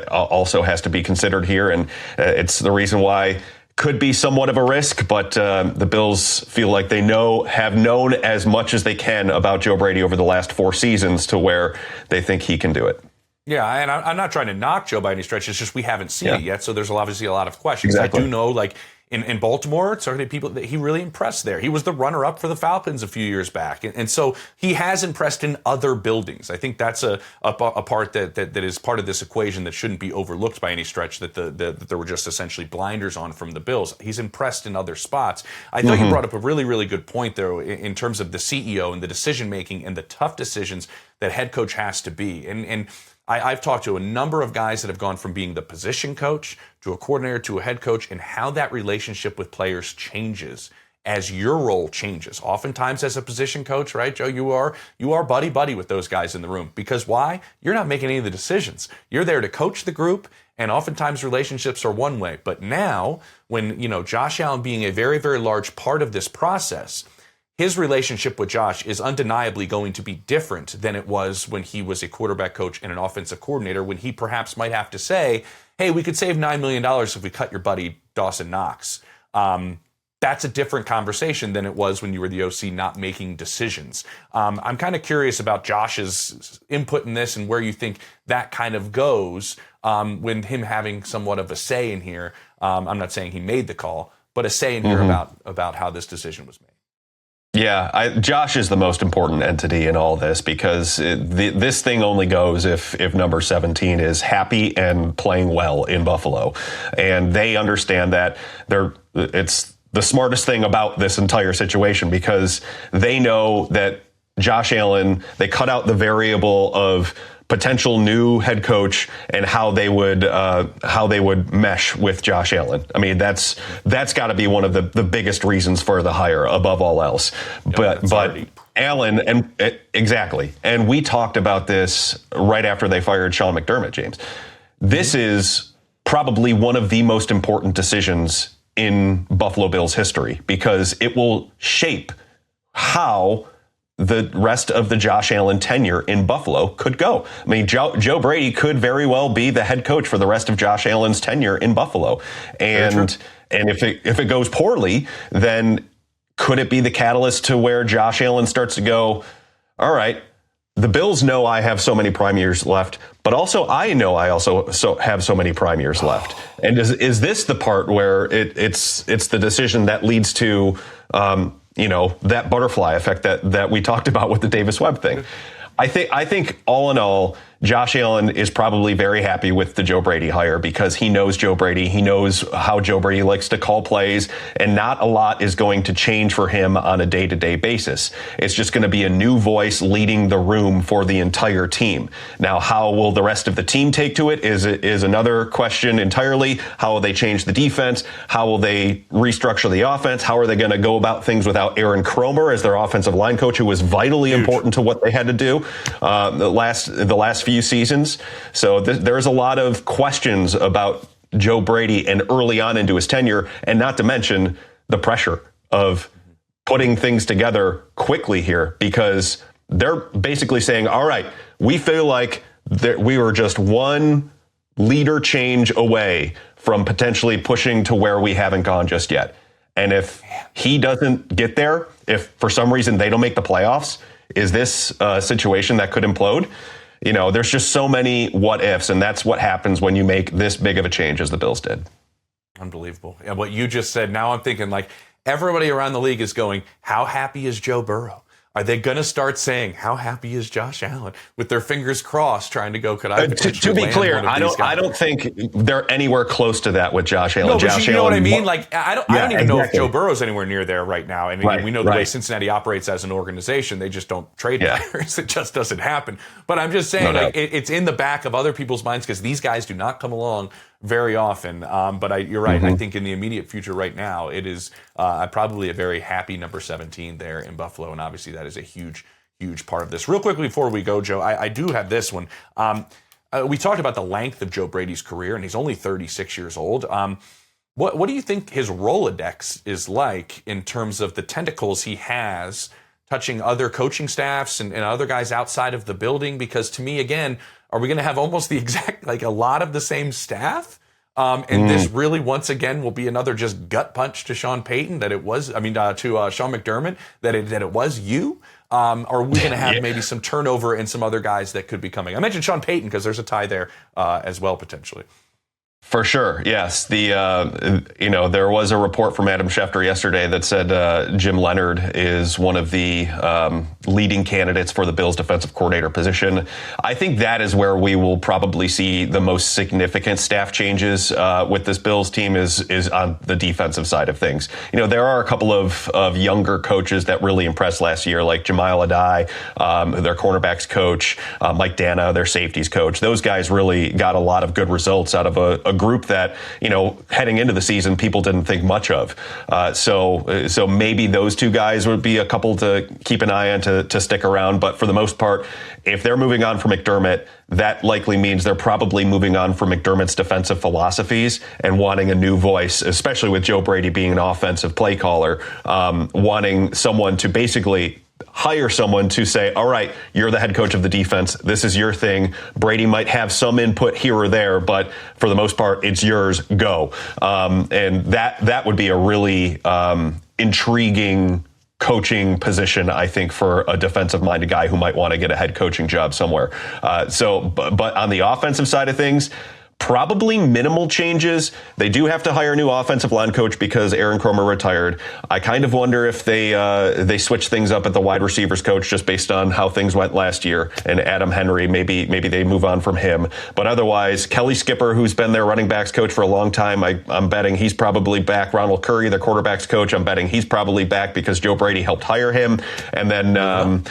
also has to be considered here. And it's the reason why could be somewhat of a risk, but the Bills feel like they have known as much as they can about Joe Brady over the last 4 seasons to where they think he can do it. Yeah, and I'm not trying to knock Joe by any stretch. It's just we haven't seen it yet, so there's obviously a lot of questions. Exactly. I do know, like, in Baltimore, certainly people that he really impressed there. He was the runner-up for the Falcons a few years back, and so he has impressed in other buildings. I think that's a part that is part of this equation that shouldn't be overlooked by any stretch. That there were just essentially blinders on from the Bills. He's impressed in other spots. I thought you brought up a really, really good point though in terms of the CEO and the decision making and the tough decisions that head coach has to be. And I've talked to a number of guys that have gone from being the position coach to a coordinator to a head coach, and how that relationship with players changes as your role changes. Oftentimes as a position coach, right, Joe, you are buddy-buddy with those guys in the room. Because why? You're not making any of the decisions. You're there to coach the group, and oftentimes relationships are one way. But now, when, Josh Allen being a very, very large part of this process, his relationship with Josh is undeniably going to be different than it was when he was a quarterback coach and an offensive coordinator, when he perhaps might have to say, hey, we could save $9 million if we cut your buddy Dawson Knox. That's a different conversation than it was when you were the OC not making decisions. I'm kind of curious about Josh's input in this and where you think that kind of goes when him having somewhat of a say in here. I'm not saying he made the call, but a say in here about how this decision was made. Yeah, Josh is the most important entity in all this, because this thing only goes if number 17 is happy and playing well in Buffalo. And they understand that it's the smartest thing about this entire situation, because they know that Josh Allen, they cut out the variable of potential new head coach and how they would mesh with Josh Allen. I mean, that's got to be one of the biggest reasons for the hire above all else. Yeah, but Allen, exactly. And we talked about this right after they fired Sean McDermott, James. This is probably one of the most important decisions in Buffalo Bills history, because it will shape how the rest of the Josh Allen tenure in Buffalo could go. I mean, Joe Brady could very well be the head coach for the rest of Josh Allen's tenure in Buffalo. And if it goes poorly, then could it be the catalyst to where Josh Allen starts to go, all right, the Bills know I have so many prime years left, but also I know I also have so many prime years left. And is this the part where it's the decision that leads to that butterfly effect that we talked about with the Davis Webb thing? I think all in all, Josh Allen is probably very happy with the Joe Brady hire, because he knows Joe Brady. He knows how Joe Brady likes to call plays, and not a lot is going to change for him on a day-to-day basis. It's just going to be a new voice leading the room for the entire team. Now, how will the rest of the team take to it is another question entirely. How will they change the defense? How will they restructure the offense? How are they going to go about things without Aaron Kromer as their offensive line coach, who was vitally important to what they had to do the last few seasons? So there's a lot of questions about Joe Brady and early on into his tenure, and not to mention the pressure of putting things together quickly here, because they're basically saying, all right, we feel like we were just one leader change away from potentially pushing to where we haven't gone just yet. And if he doesn't get there, if for some reason they don't make the playoffs, is this a situation that could implode? There's just so many what ifs, and that's what happens when you make this big of a change as the Bills did. Unbelievable. And what you just said, now I'm thinking, like, everybody around the league is going, how happy is Joe Burrow? Are they going to start saying, how happy is Josh Allen, with their fingers crossed, trying to go, could I to be clear, I don't think they're anywhere close to that with Josh Allen. No, but Josh you know Allen, what I mean? Like, I don't even know if Joe Burrow's anywhere near there right now. And we know the way Cincinnati operates as an organization, they just don't trade players. It just doesn't happen. But I'm just saying, it's in the back of other people's minds because these guys do not come along very often. But you're right. I think in the immediate future right now, it is probably a very happy number 17 there in Buffalo. And obviously that is a huge part of this. Real quickly before we go, Joe, I do have this one. We talked about the length of Joe Brady's career, and he's only 36 years old. What do you think his Rolodex is like in terms of the tentacles he has touching other coaching staffs and other guys outside of the building? Because to me, again, are we going to have almost the exact, like a lot of the same staff? And this really, once again, will be another just gut punch to Sean Payton to Sean McDermott, that it was you? Are we going to have maybe some turnover and some other guys that could be coming? I mentioned Sean Payton because there's a tie there as well, potentially. For sure, yes. There was a report from Adam Schefter yesterday that said Jim Leonhard is one of the leading candidates for the Bills defensive coordinator position. I think that is where we will probably see the most significant staff changes with this Bills team is on the defensive side of things. There are a couple of younger coaches that really impressed last year, like Jamiel Adai, their cornerbacks coach, Mike Dana, their safeties coach. Those guys really got a lot of good results out of a group that, heading into the season, people didn't think much of. So maybe those two guys would be a couple to keep an eye on to stick around. But for the most part, if they're moving on from McDermott, that likely means they're probably moving on from McDermott's defensive philosophies and wanting a new voice, especially with Joe Brady being an offensive play caller, wanting someone to basically hire someone to say, all right, you're the head coach of the defense. This is your thing. Brady might have some input here or there, but for the most part, it's yours. Go. And that would be a really intriguing coaching position, I think, for a defensive-minded guy who might want to get a head coaching job somewhere. But on the offensive side of things, probably minimal changes. They do have to hire a new offensive line coach because Aaron Kromer retired. I kind of wonder if they switch things up at the wide receivers coach just based on how things went last year. And Adam Henry, maybe they move on from him. But otherwise, Kelly Skipper, who's been their running backs coach for a long time, I'm betting he's probably back. Ronald Curry, their quarterbacks coach, I'm betting he's probably back because Joe Brady helped hire him. And then I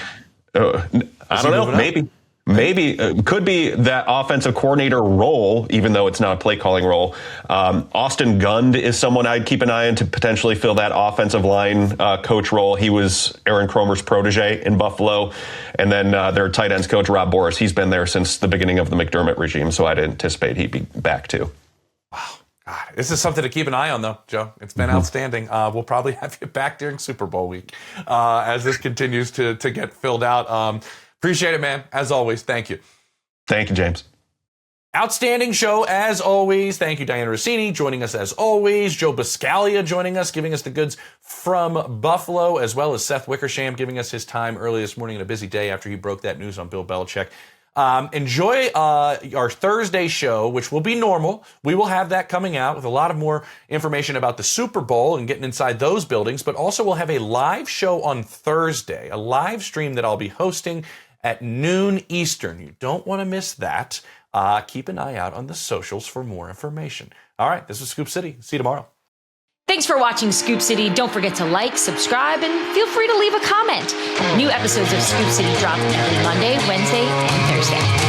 don't know, maybe. Maybe could be that offensive coordinator role, even though it's not a play calling role. Austin Gund is someone I'd keep an eye on to potentially fill that offensive line coach role. He was Aaron Kromer's protege in Buffalo. And then their tight ends coach, Rob Boris, he's been there since the beginning of the McDermott regime, so I'd anticipate he'd be back too. Wow. God, this is something to keep an eye on, though, Joe. It's been outstanding. We'll probably have you back during Super Bowl week as this continues to get filled out. Appreciate it, man. As always, thank you. Thank you, James. Outstanding show, as always. Thank you, Dianna Russini, joining us as always. Joe Buscaglia joining us, giving us the goods from Buffalo, as well as Seth Wickersham giving us his time early this morning in a busy day after he broke that news on Bill Belichick. Enjoy our Thursday show, which will be normal. We will have that coming out with a lot of more information about the Super Bowl and getting inside those buildings, but also we'll have a live show on Thursday, a live stream that I'll be hosting at noon Eastern. You don't want to miss that. Keep an eye out on the socials for more information. All right, this is Scoop City. See you tomorrow. Thanks for watching Scoop City. Don't forget to like, subscribe, and feel free to leave a comment. New episodes of Scoop City drop every Monday, Wednesday, and Thursday.